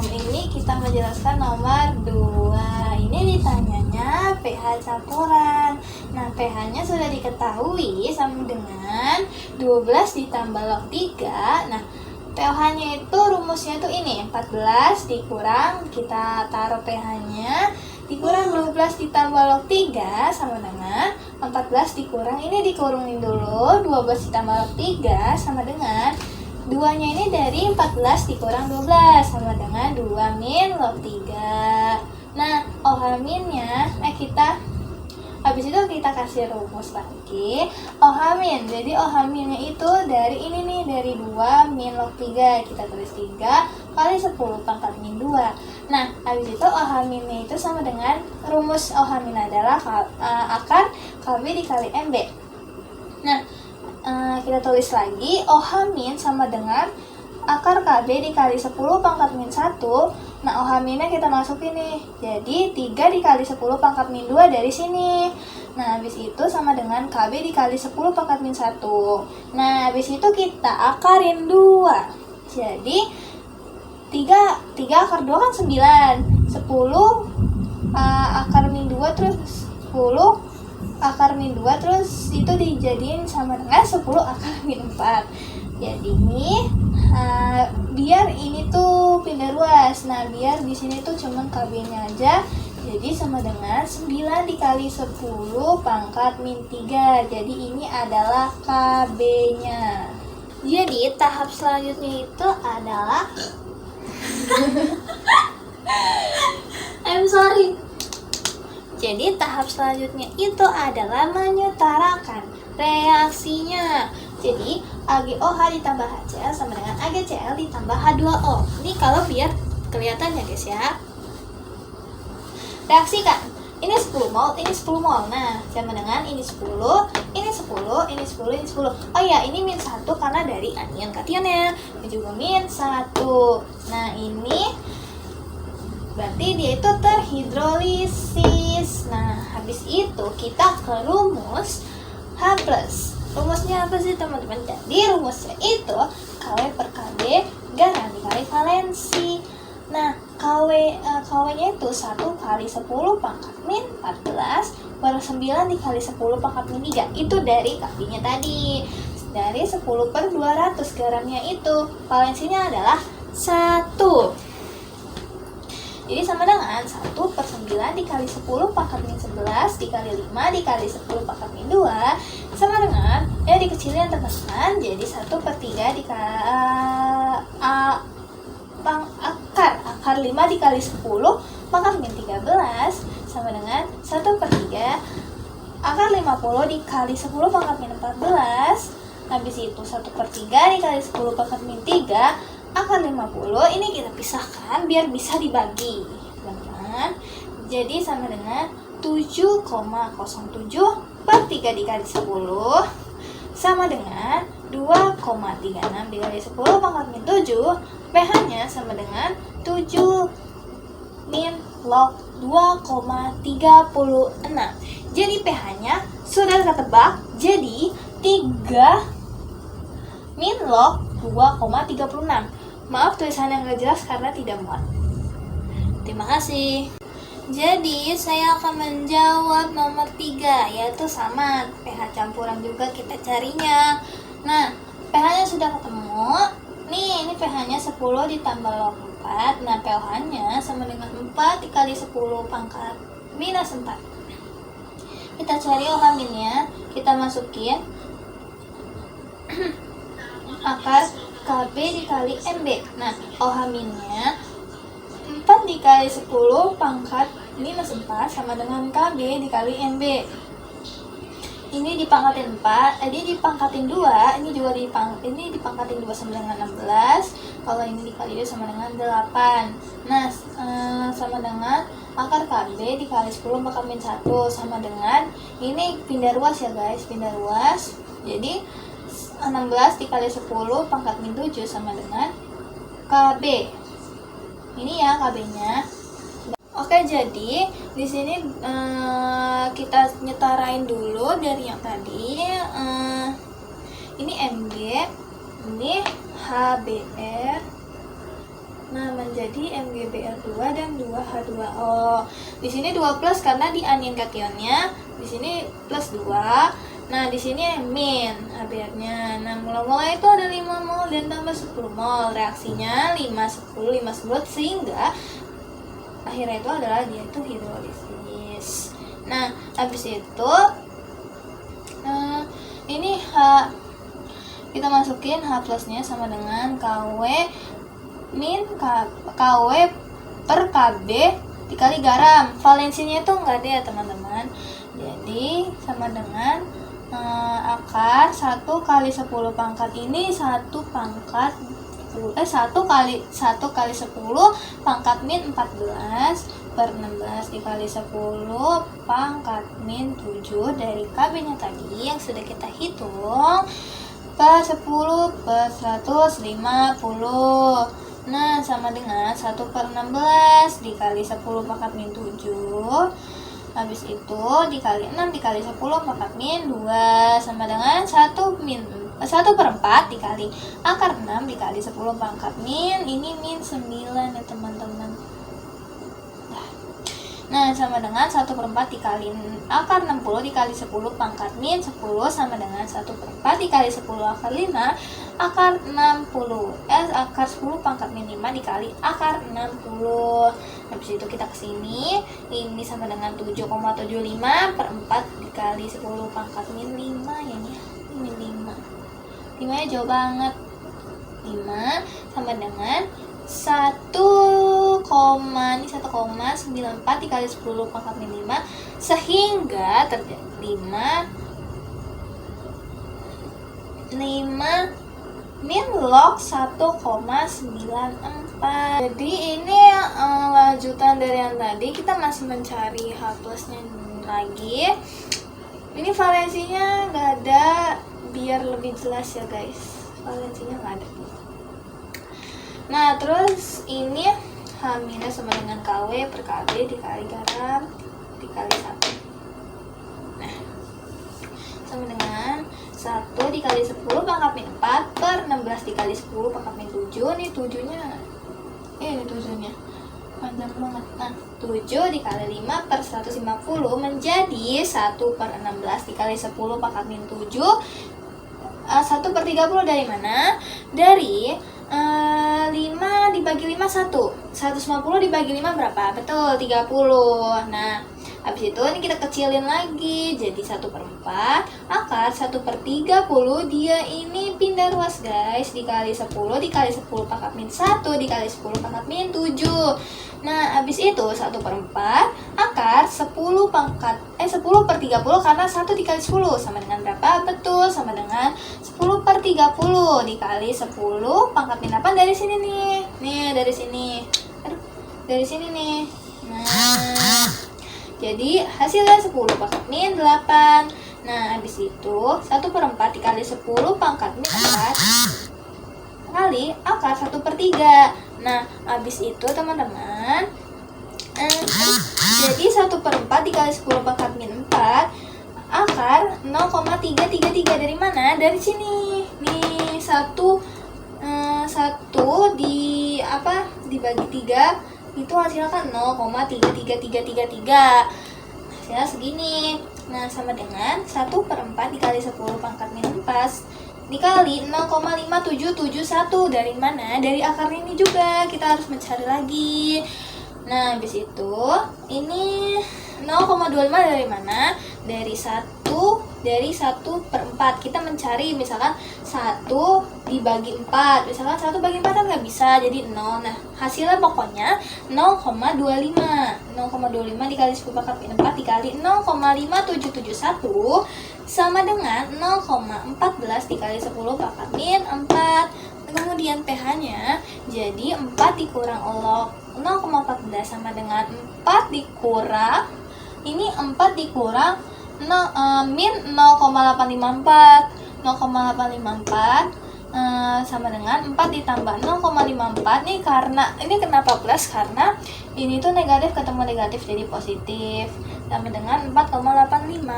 ini kita menjelaskan nomor 2. Ini ditanyanya pH campuran. Nah, pH-nya sudah diketahui sama dengan 12 ditambah log 3. Nah, pH-nya itu rumusnya tuh ini, 14 dikurang, kita taruh pH-nya, dikurang 12 ditambah log 3 sama dengan 14 dikurang, ini dikurungin dulu, 12 ditambah log 3 sama dengan 2-nya ini dari 14 dikurang 12 sama dengan 2 min log 3. Nah, OH minnya, habis itu kita kasih rumus lagi OH min. Jadi OH minnya itu dari ini nih, dari 2 min log 3. Kita tulis 3 kali 10 pangkat min 2. Nah, habis itu OH minnya itu sama dengan rumus OH min adalah akar KB dikali MB. Nah, kita tulis lagi OH min sama dengan akar KB dikali 10 pangkat min 1. Nah, OH minnya kita masukin nih. Jadi 3 dikali 10 pangkat min 2 dari sini. Nah, habis itu sama dengan KB dikali 10 pangkat min 1. Nah, habis itu kita akarin 2. Jadi 3 akar 2 kan 9. 10 akar min 2 terus 10 akar min 2 terus itu dijadiin sama dengan 10 akar min 4. Jadi biar ini tuh pindah ruas. Nah, biar di sini tuh cuman KB-nya aja. Jadi sama dengan 9 dikali 10 pangkat min 3. Jadi ini adalah KB-nya. Jadi tahap selanjutnya itu adalah I'm sorry. Jadi tahap selanjutnya itu adalah menyetarakan reaksinya. Jadi AgOH ditambah HCl sama dengan AgCl ditambah H2O. Ini kalau biar kelihatan ya guys ya. Reaksikan. Ini 10 mol, ini 10 mol. Nah, sama dengan ini 10, ini 10, ini 10, ini 10. Oh iya, ini min 1 karena dari anion kationnya. Ini juga min 1. Nah, ini berarti dia itu terhidrolisis. Nah, habis itu kita ke rumus H+. Rumusnya apa sih teman-teman? Jadi rumusnya itu KW per KB garam dikali valensi. Nah, KW-nya itu 1 kali 10 pangkat min 14 per 9 dikali 10 pangkat min 3. Itu dari KB-nya tadi. Dari 10 per 200 garamnya itu. Valensinya adalah 1. Jadi sama dengan 1 per 9 dikali 10 pangkat min 11 dikali 5 dikali 10 pangkat min 2 sama dengan, ya dikecilin teman-teman, jadi 1 per 3 dikali akar 5 dikali 10 pangkat min 13 sama dengan 1 per 3 akar 50 dikali 10 pangkat min 14. Habis itu 1 per 3 dikali 10 pangkat min 3 akar 50. Ini kita pisahkan biar bisa dibagi, teman-teman. Jadi sama dengan 7,07 per 3 dikali 10 sama dengan 2,36 dikali 10 pangkat min 7. pH-nya sama dengan 7 min log 2,36. Jadi pH-nya sudah ketebak jadi 3 min log 2,36. Maaf tulisannya nggak jelas karena tidak muat. Terima kasih. Jadi saya akan menjawab nomor 3, yaitu sama pH campuran juga kita carinya. Nah, pH-nya sudah ketemu. Nih, ini pH-nya 10 ditambah log 4. Nah, pH-nya sama dengan 4 dikali 10 pangkat minus 4. Kita cari OH minnya, kita masukin akar KB dikali MB. Nah, OH minnya 4 dikali 10 pangkat minus 4 sama dengan KB dikali MB. Ini dipangkatin 4, ini dipangkatin 2, ini juga dipangkatin 2 sama dengan 16. Kalau ini dikali 2 sama dengan 8. Nah, sama dengan akar KB dikali 10 pangkat min 1 sama dengan, ini pindah ruas ya guys, pindah ruas. Jadi 16 dikali 10 pangkat min 7 sama dengan KB. Ini ya KB-nya. Oke, jadi di sini kita nyetarain dulu dari yang tadi. Ini MB, ini HBr, Nah, menjadi MgBr2 dan 2H2O. Di sini 2 plus karena di anion kationnya, di sini plus 2. Nah, di sini min HBr-nya. Nah, mula-mula itu ada 5 mol dan tambah 10 mol. Reaksinya 5 10 5 10 sehingga akhirnya itu adalah dia itu hidrolisis. Nah, habis itu ini kita masukin H plusnya sama dengan KW min KW per KB dikali garam. Valensinya itu enggak ada ya teman-teman. Jadi sama dengan akar 1 kali 10 pangkat ini 1 pangkat 1 kali 10 pangkat min 14 per 16 dikali 10 pangkat min 7 dari KB nya tadi yang sudah kita hitung per 10 per 150. Nah, sama dengan 1 per 16 dikali 10 pangkat min 7. Habis itu dikali 6 dikali 10 pangkat min 2 sama dengan 1 per 4 dikali akar 6 dikali 10 pangkat min, ini min 9 ya teman-teman. Nah, sama dengan 1 per 4 dikali akar 60 dikali 10 pangkat min 10 sama dengan 1 per 4 dikali 10 akar 5 akar 60 akar 10 pangkat min 5 dikali akar 60. Habis itu kita kesini, ini sama dengan 7,75 per 4 dikali 10 pangkat min 5 ya nih, min 5 nya jauh banget. 5 sama dengan 1,94 dikali 10 pangkat min 5 sehingga terjadi 5 min log 1,94. Jadi ini lanjutan dari yang tadi, kita masih mencari H plusnya lagi. Ini valensinya nggak ada, biar lebih jelas ya guys, valensinya nggak ada. Nah, terus ini H minus sama dengan KW per KB dikali garam dikali 1. Nah, sama dengan 1 dikali 10 pangkat min 4 per 16 dikali 10 pangkat min 7. Ini 7-nya ini 7-nya panjang banget. Nah, 7 dikali 5 per 150 menjadi 1 per 16 dikali 10 pangkat min 7. 1 per 30 dari mana? Dari 5 dibagi 5 1. 150 dibagi 5 berapa? Betul, 30. Nah, habis itu ini kita kecilin lagi jadi 1 per 4 akar 1 per 30, dia ini pindah ruas guys, dikali 10 dikali 10 pangkat min 1 dikali 10 pangkat min 7. Nah, habis itu 1 per 4 akar 10 per 30 karena 1 dikali 10 sama dengan berapa? Betul, sama dengan 10 per 30 dikali 10 pangkat min 8 dari sini nih. Nih, dari sini. Dari sini nih. Nah, jadi hasilnya 10 pangkat min 8. Nah, habis itu 1 per 4 dikali 10 pangkat min 4 kali akar 1 per 3. Nah, habis itu teman-teman, jadi 1 per 4 dikali 10 pangkat min 4 akar 0,333 dari mana? Dari sini. Nih, 1 dibagi 3 itu hasilnya kan 0,33333. Hasilnya segini. Nah, sama dengan 1 per 4 dikali 10 pangkat min 4 dikali 0,5771 dari mana? Dari akar ini juga kita harus mencari lagi. Nah, habis itu ini 0,25 dari mana? Dari 1 per 4. Kita mencari misalkan 1 dibagi 4. Misalkan 1 bagi 4 kan nggak bisa, jadi 0. Nah, hasilnya pokoknya 0,25. 0,25 dikali 10 pangkat min 4 dikali 0,5771 sama dengan 0,14 dikali 10 pangkat min 4. Kemudian pH-nya jadi 4 dikurang log 0,14 sama dengan 4 dikurang ini 4 dikurang min 0,854. 0,854 sama dengan 4 ditambah 0,54 nih, karena ini kenapa plus, karena ini tuh negatif ketemu negatif jadi positif, sama dengan 4,85.